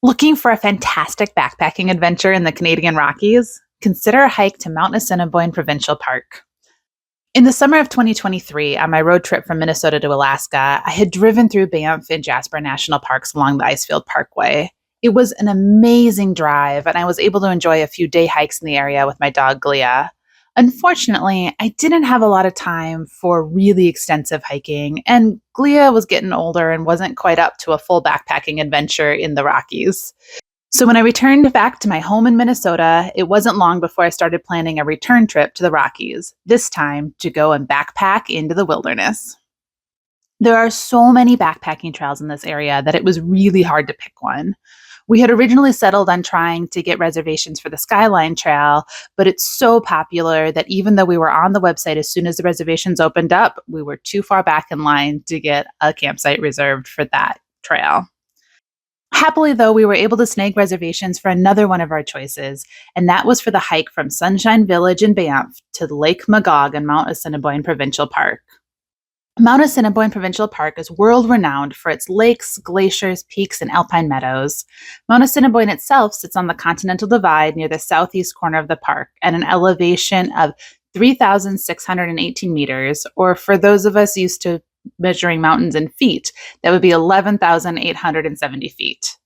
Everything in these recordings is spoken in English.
Looking for a fantastic backpacking adventure in the Canadian Rockies? Consider a hike to Mount Assiniboine Provincial Park. In the summer of 2023, on my road trip from Minnesota to Alaska, I had driven through Banff and Jasper National Parks along the Icefield Parkway. It was an amazing drive, and I was able to enjoy a few day hikes in the area with my dog Glia. Unfortunately, I didn't have a lot of time for really extensive hiking, and Glia was getting older and wasn't quite up to a full backpacking adventure in the Rockies. So when I returned back to my home in Minnesota, it wasn't long before I started planning a return trip to the Rockies, this time to go and backpack into the wilderness. There are so many backpacking trails in this area that it was really hard to pick one. We had originally settled on trying to get reservations for the Skyline Trail, but it's so popular that even though we were on the website as soon as the reservations opened up, we were too far back in line to get a campsite reserved for that trail. Happily, though, we were able to snag reservations for another one of our choices, and that was for the hike from Sunshine Village in Banff to Lake Magog in Mount Assiniboine Provincial Park. Mount Assiniboine Provincial Park is world-renowned for its lakes, glaciers, peaks, and alpine meadows. Mount Assiniboine itself sits on the Continental Divide near the southeast corner of the park at an elevation of 3,618 meters, or for those of us used to measuring mountains in feet, that would be 11,870 feet.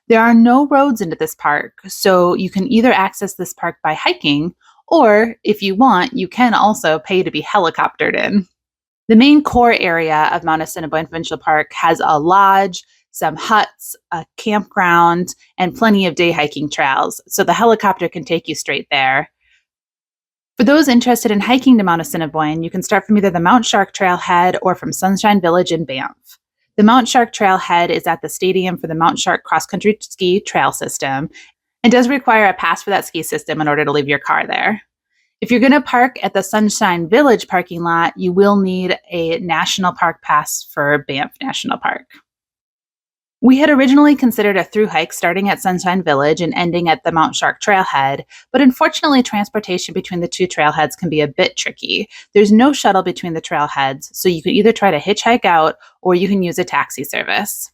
There are no roads into this park, so you can either access this park by hiking, or if you want, you can also pay to be helicoptered in. The main core area of Mount Assiniboine Provincial Park has a lodge, some huts, a campground, and plenty of day hiking trails, so the helicopter can take you straight there. For those interested in hiking to Mount Assiniboine, you can start from either the Mount Shark Trailhead or from Sunshine Village in Banff. The Mount Shark Trailhead is at the stadium for the Mount Shark cross-country ski trail system and does require a pass for that ski system in order to leave your car there. If you're going to park at the Sunshine Village parking lot, you will need a National Park pass for Banff National Park. We had originally considered a through hike starting at Sunshine Village and ending at the Mount Shark Trailhead, but unfortunately transportation between the two trailheads can be a bit tricky. There's no shuttle between the trailheads, so you can either try to hitchhike out or you can use a taxi service.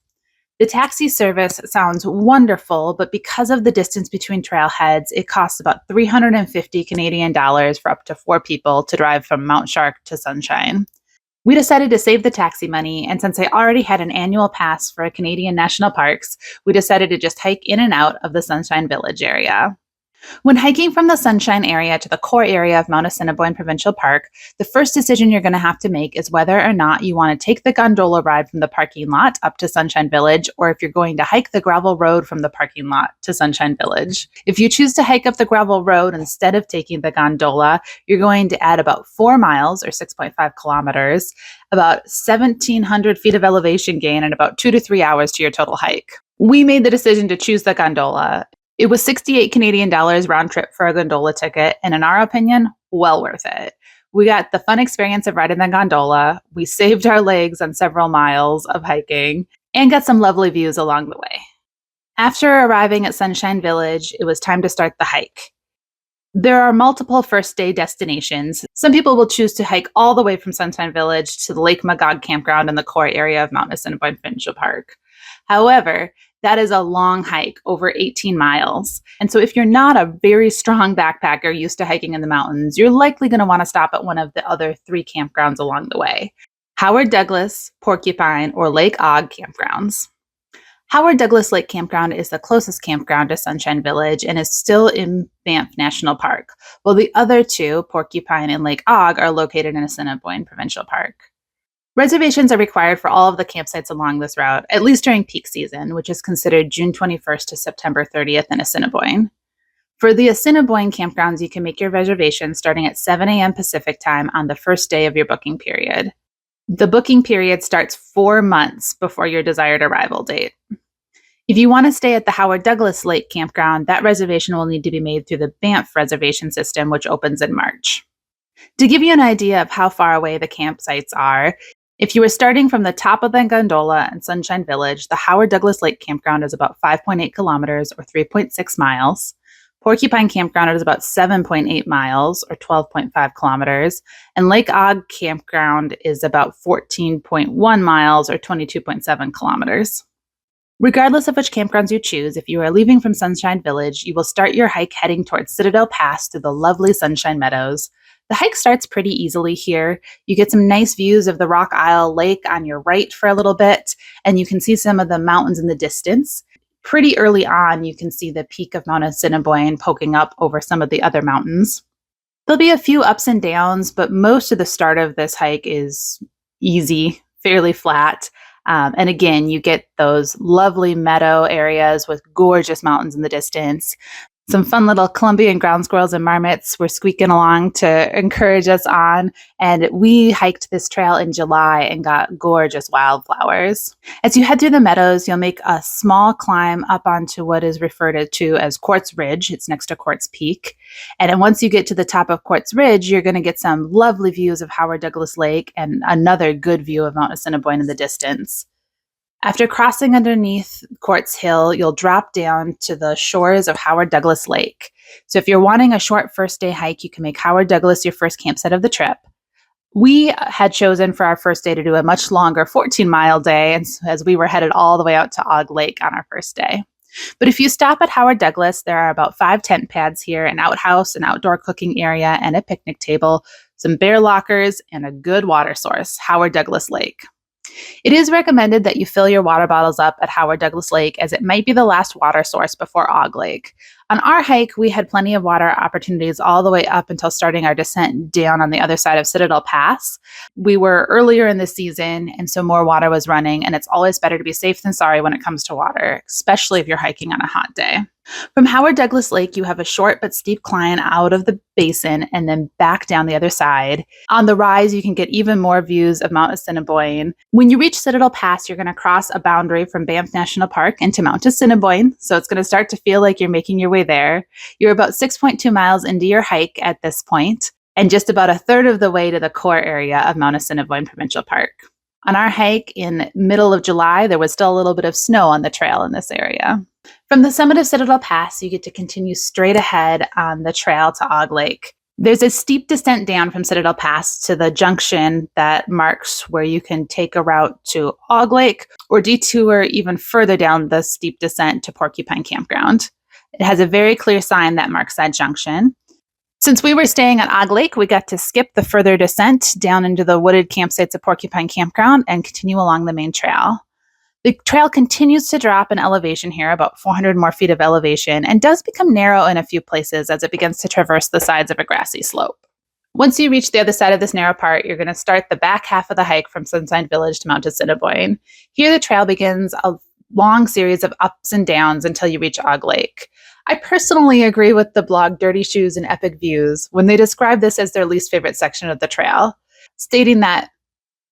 The taxi service sounds wonderful, but because of the distance between trailheads, it costs about 350 Canadian dollars for up to 4 people to drive from Mount Shark to Sunshine. We decided to save the taxi money, and since I already had an annual pass for Canadian national parks, we decided to just hike in and out of the Sunshine Village area. When hiking from the Sunshine area to the core area of Mount Assiniboine Provincial Park, the first decision you're going to have to make is whether or not you want to take the gondola ride from the parking lot up to Sunshine Village, or if you're going to hike the gravel road from the parking lot to Sunshine Village. If you choose to hike up the gravel road instead of taking the gondola, you're going to add about 4 miles, or 6.5 kilometers, about 1,700 feet of elevation gain, and about 2 to 3 hours to your total hike. We made the decision to choose the gondola. It was 68 Canadian dollars round trip for a gondola ticket, and in our opinion, well worth it. We got the fun experience of riding the gondola, we saved our legs on several miles of hiking, and got some lovely views along the way. After arriving at Sunshine Village, it was time to start the hike. There are multiple first day destinations. Some people will choose to hike all the way from Sunshine Village to the Lake Magog campground in the core area of Mount Assiniboine Provincial Park. However, that is a long hike, over 18 miles. And so if you're not a very strong backpacker used to hiking in the mountains, you're likely going to want to stop at one of the other 3 campgrounds along the way: Howard Douglas, Porcupine, or Lake Og campgrounds. Howard Douglas Lake Campground is the closest campground to Sunshine Village and is still in Banff National Park, while the other 2, Porcupine and Lake Og, are located in Assiniboine Provincial Park. Reservations are required for all of the campsites along this route, at least during peak season, which is considered June 21st to September 30th in Assiniboine. For the Assiniboine campgrounds, you can make your reservations starting at 7 a.m. Pacific time on the first day of your booking period. The booking period starts 4 months before your desired arrival date. If you want to stay at the Howard Douglas Lake Campground, that reservation will need to be made through the Banff reservation system, which opens in March. To give you an idea of how far away the campsites are, if you were starting from the top of the gondola in Sunshine Village, the Howard Douglas Lake Campground is about 5.8 kilometers or 3.6 miles. Porcupine Campground is about 7.8 miles or 12.5 kilometers. And Lake Og Campground is about 14.1 miles or 22.7 kilometers. Regardless of which campgrounds you choose, if you are leaving from Sunshine Village, you will start your hike heading towards Citadel Pass through the lovely Sunshine Meadows. The hike starts pretty easily here. You get some nice views of the Rock Isle Lake on your right for a little bit, and you can see some of the mountains in the distance. Pretty early on, you can see the peak of Mount Assiniboine poking up over some of the other mountains. There'll be a few ups and downs, but most of the start of this hike is easy, fairly flat. And again, you get those lovely meadow areas with gorgeous mountains in the distance. Some fun little Columbian ground squirrels and marmots were squeaking along to encourage us on. And we hiked this trail in July and got gorgeous wildflowers. As you head through the meadows, you'll make a small climb up onto what is referred to as Quartz Ridge. It's next to Quartz Peak. And then once you get to the top of Quartz Ridge, you're going to get some lovely views of Howard Douglas Lake and another good view of Mount Assiniboine in the distance. After crossing underneath Quartz Hill, you'll drop down to the shores of Howard Douglas Lake. So if you're wanting a short first day hike, you can make Howard Douglas your first campsite of the trip. We had chosen for our first day to do a much longer 14-mile day, and as we were headed all the way out to Og Lake on our first day. But if you stop at Howard Douglas, there are about 5 tent pads here, an outhouse, an outdoor cooking area, and a picnic table, some bear lockers, and a good water source, Howard Douglas Lake. It is recommended that you fill your water bottles up at Howard Douglas Lake, as it might be the last water source before Og Lake. On our hike, we had plenty of water opportunities all the way up until starting our descent down on the other side of Citadel Pass. We were earlier in the season, and so more water was running, and it's always better to be safe than sorry when it comes to water, especially if you're hiking on a hot day. From Howard Douglas Lake, you have a short but steep climb out of the basin and then back down the other side. On the rise, you can get even more views of Mount Assiniboine. When you reach Citadel Pass, you're going to cross a boundary from Banff National Park into Mount Assiniboine, so it's going to start to feel like you're making your way there. You're about 6.2 miles into your hike at this point, and just about a third of the way to the core area of Mount Assiniboine Provincial Park. On our hike in middle of July, there was still a little bit of snow on the trail in this area. From the summit of Citadel Pass, you get to continue straight ahead on the trail to Og Lake. There's a steep descent down from Citadel Pass to the junction that marks where you can take a route to Og Lake or detour even further down the steep descent to Porcupine Campground. It has a very clear sign that marks that junction. Since we were staying at Og Lake, we got to skip the further descent down into the wooded campsites of Porcupine Campground and continue along the main trail. The trail continues to drop in elevation here, about 400 more feet of elevation, and does become narrow in a few places as it begins to traverse the sides of a grassy slope. Once you reach the other side of this narrow part, you're going to start the back half of the hike from Sunshine Village to Mount Assiniboine. Here, the trail begins a long series of ups and downs until you reach Og Lake. I personally agree with the blog Dirty Shoes and Epic Views when they describe this as their least favorite section of the trail, stating that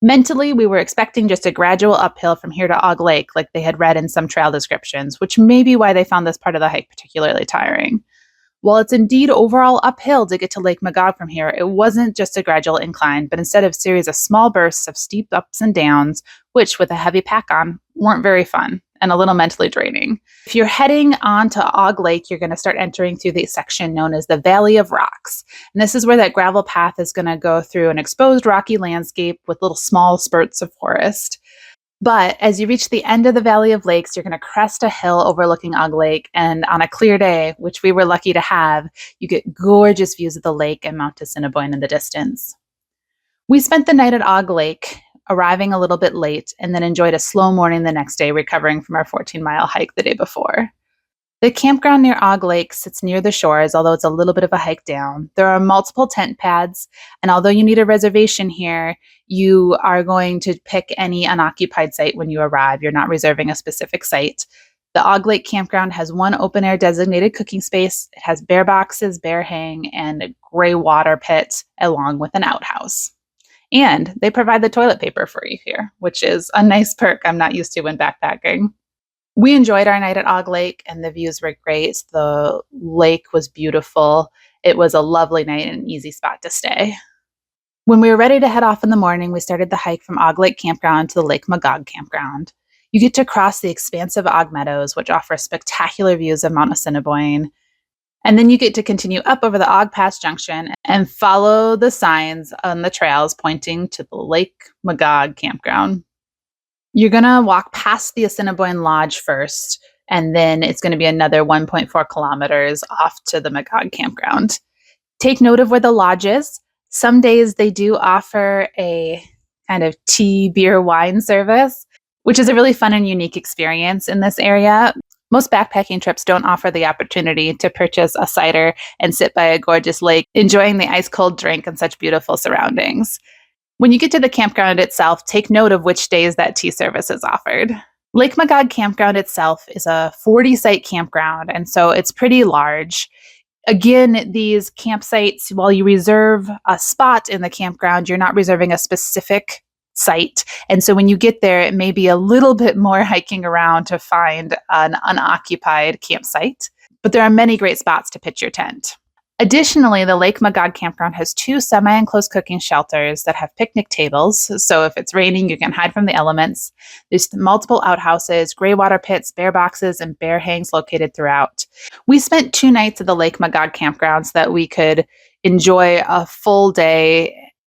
mentally, we were expecting just a gradual uphill from here to Og Lake, like they had read in some trail descriptions, which may be why they found this part of the hike particularly tiring. While it's indeed overall uphill to get to Lake Magog from here, it wasn't just a gradual incline, but instead a series of small bursts of steep ups and downs, which, with a heavy pack on, weren't very fun and a little mentally draining. If you're heading on to Og Lake, you're going to start entering through the section known as the Valley of Rocks. And this is where that gravel path is going to go through an exposed rocky landscape with little small spurts of forest. But as you reach the end of the Valley of Lakes, you're going to crest a hill overlooking Og Lake. And on a clear day, which we were lucky to have, you get gorgeous views of the lake and Mount Assiniboine in the distance. We spent the night at Og Lake, arriving a little bit late, and then enjoyed a slow morning the next day, recovering from our 14-mile hike the day before. The campground near Og Lake sits near the shores, although it's a little bit of a hike down. There are multiple tent pads, and although you need a reservation here, you are going to pick any unoccupied site when you arrive. You're not reserving a specific site. The Og Lake campground has one open-air designated cooking space. It has bear boxes, bear hang, and a gray water pit, along with an outhouse. And they provide the toilet paper for you here, which is a nice perk I'm not used to when backpacking. We enjoyed our night at Og Lake, and the views were great. The lake was beautiful. It was a lovely night and an easy spot to stay. When we were ready to head off in the morning, we started the hike from Og Lake Campground to the Lake Magog Campground. You get to cross the expansive Og Meadows, which offer spectacular views of Mount Assiniboine. And then you get to continue up over the Og Pass Junction and follow the signs on the trails pointing to the Lake Magog Campground. You're going to walk past the Assiniboine Lodge first, and then it's going to be another 1.4 kilometers off to the Magog campground. Take note of where the lodge is. Some days they do offer a kind of tea, beer, wine service, which is a really fun and unique experience in this area. Most backpacking trips don't offer the opportunity to purchase a cider and sit by a gorgeous lake, enjoying the ice cold drink and such beautiful surroundings. When you get to the campground itself, take note of which days that tea service is offered. Lake Magog campground itself is a 40-site campground, and so it's pretty large. Again, these campsites, while you reserve a spot in the campground, you're not reserving a specific site. And so when you get there, it may be a little bit more hiking around to find an unoccupied campsite. But there are many great spots to pitch your tent. Additionally, the Lake Magog campground has 2 semi-enclosed cooking shelters that have picnic tables. So if it's raining, you can hide from the elements. There's multiple outhouses, gray water pits, bear boxes, and bear hangs located throughout. We spent 2 nights at the Lake Magog campground so that we could enjoy a full day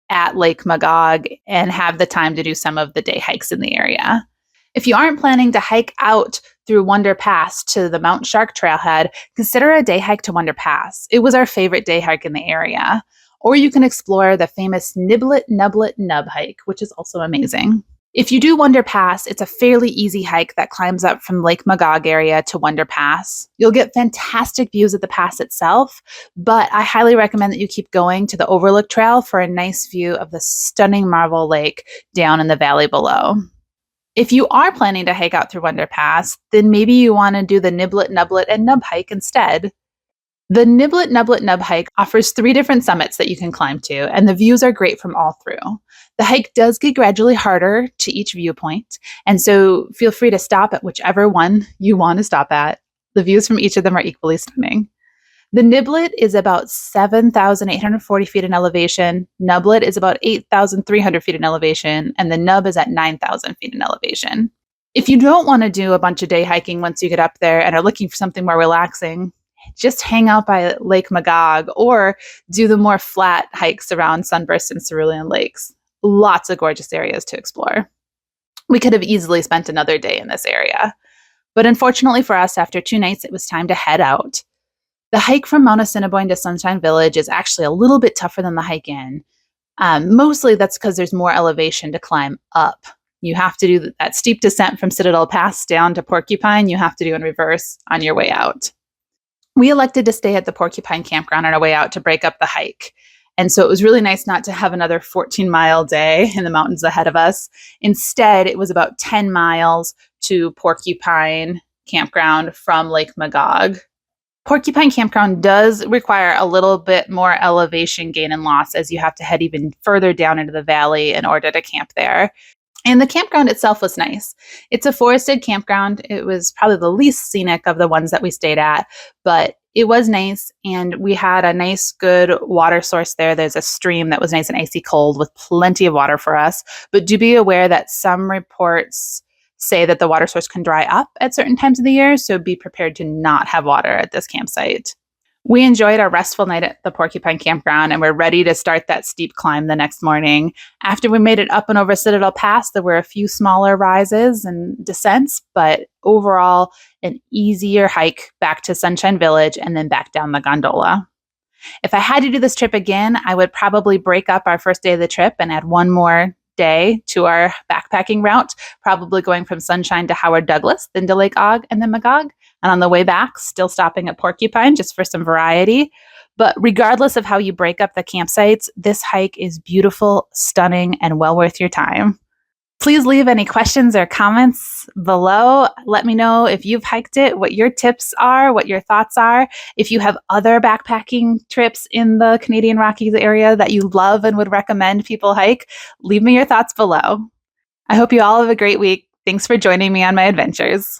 at Lake Magog and have the time to do some of the day hikes in the area. If you aren't planning to hike out through Wonder Pass to the Mount Shark Trailhead, consider a day hike to Wonder Pass. It was our favorite day hike in the area. Or you can explore the famous Niblet Nublet Nub hike, which is also amazing. If you do Wonder Pass, it's a fairly easy hike that climbs up from Lake Magog area to Wonder Pass. You'll get fantastic views of the pass itself, but I highly recommend that you keep going to the Overlook Trail for a nice view of the stunning Marble Lake down in the valley below. If you are planning to hike out through Wonder Pass, then maybe you want to do the Niblet, Nublet, and Nub hike instead. The Niblet, Nublet, Nub hike offers 3 different summits that you can climb to, and the views are great from all through. The hike does get gradually harder to each viewpoint, and so feel free to stop at whichever one you want to stop at. The views from each of them are equally stunning. The Niblet is about 7,840 feet in elevation. Nublet is about 8,300 feet in elevation, and the Nub is at 9,000 feet in elevation. If you don't want to do a bunch of day hiking once you get up there and are looking for something more relaxing, just hang out by Lake Magog or do the more flat hikes around Sunburst and Cerulean Lakes. Lots of gorgeous areas to explore. We could have easily spent another day in this area. But unfortunately for us, after 2 nights, it was time to head out. The hike from Mount Assiniboine to Sunshine Village is actually a little bit tougher than the hike in. Mostly that's because there's more elevation to climb up. You have to do that steep descent from Citadel Pass down to Porcupine. You have to do in reverse on your way out. We elected to stay at the Porcupine campground on our way out to break up the hike. And so it was really nice not to have another 14-mile day in the mountains ahead of us. Instead, it was about 10 miles to Porcupine campground from Lake Magog. Porcupine campground does require a little bit more elevation gain and loss as you have to head even further down into the valley in order to camp there. And the campground itself was nice. It's a forested campground. It was probably the least scenic of the ones that we stayed at, but it was nice. And we had a nice, good water source there. There's a stream that was nice and icy cold with plenty of water for us. But do be aware that some reports say that the water source can dry up at certain times of the year, so be prepared to not have water at this campsite. We enjoyed our restful night at the Porcupine campground, and we're ready to start that steep climb the next morning. After we made it up and over Citadel Pass, there were a few smaller rises and descents, but overall, an easier hike back to Sunshine Village and then back down the gondola. If I had to do this trip again, I would probably break up our first day of the trip and add one more day to our backpacking route, probably going from Sunshine to Howard Douglas, then to Lake Og, and then Magog. And on the way back, still stopping at Porcupine just for some variety. But regardless of how you break up the campsites, this hike is beautiful, stunning, and well worth your time. Please leave any questions or comments below. Let me know if you've hiked it, what your tips are, what your thoughts are. If you have other backpacking trips in the Canadian Rockies area that you love and would recommend people hike, leave me your thoughts below. I hope you all have a great week. Thanks for joining me on my adventures.